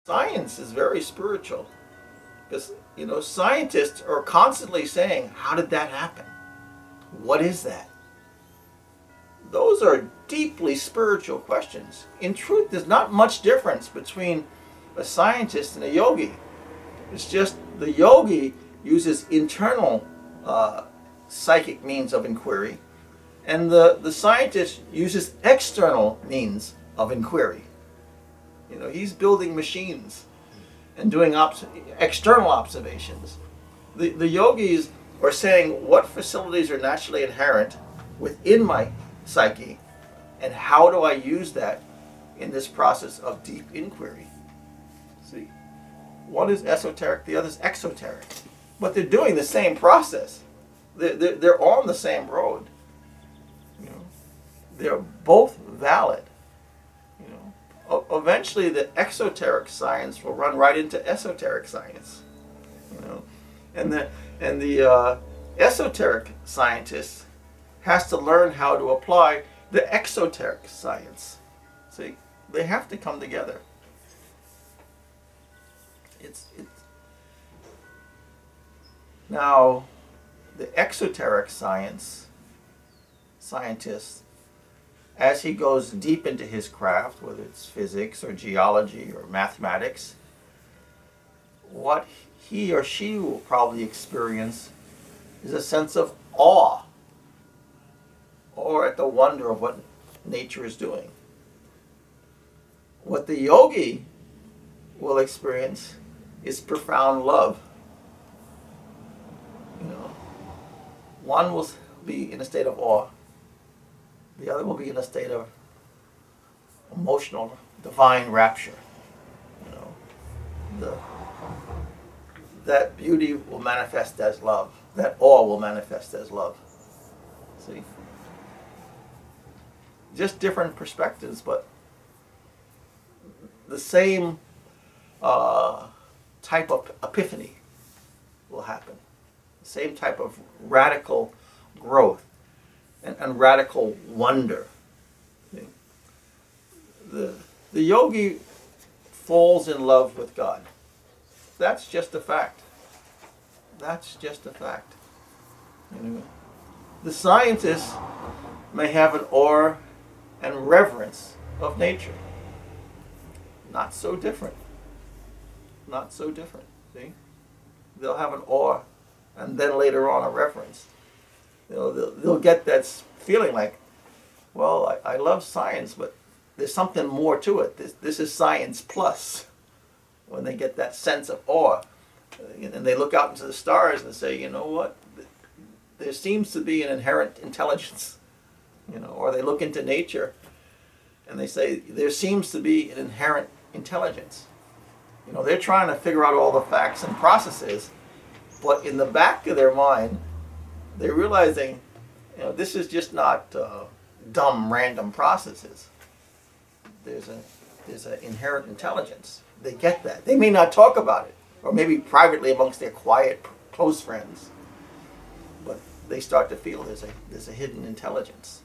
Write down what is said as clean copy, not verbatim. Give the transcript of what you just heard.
Science is very spiritual because, scientists are constantly saying, how did that happen? What is that? Those are deeply spiritual questions. In truth, there's not much difference between a scientist and a yogi. It's just the yogi uses internal psychic means of inquiry, and the scientist uses external means of inquiry. He's building machines and doing external observations. The yogis are saying what facilities are naturally inherent within my psyche, and how do I use that in this process of deep inquiry. See, one is esoteric, the other is exoteric, but they're doing the same process. They're on the same road. They're both valid. Eventually the exoteric science will run right into esoteric science. And the esoteric scientist has to learn how to apply the exoteric science. See, they have to come together. Now, the exoteric scientist, as he goes deep into his craft, whether it's physics or geology or mathematics, what he or she will probably experience is a sense of awe, or at the wonder of what nature is doing. What the yogi will experience is profound love. One will be in a state of awe. The other will be in a state of emotional, divine rapture. That beauty will manifest as love. That awe will manifest as love. See? Just different perspectives, but the same type of epiphany will happen. The same type of radical growth and radical wonder. See? The yogi falls in love with God. That's just a fact. That's just a fact. The scientist may have an awe and reverence of nature. Not so different. Not so different. See? They'll have an awe and then later on a reverence. They'll get that feeling like, well, I love science, but there's something more to it. This is science plus. When they get that sense of awe, and they look out into the stars and say, you know what, there seems to be an inherent intelligence. Or they look into nature and they say, there seems to be an inherent intelligence. They're trying to figure out all the facts and processes, but in the back of their mind, they're realizing, this is just not dumb, random processes. There's an inherent intelligence. They get that. They may not talk about it, or maybe privately amongst their quiet, close friends, but they start to feel there's a hidden intelligence.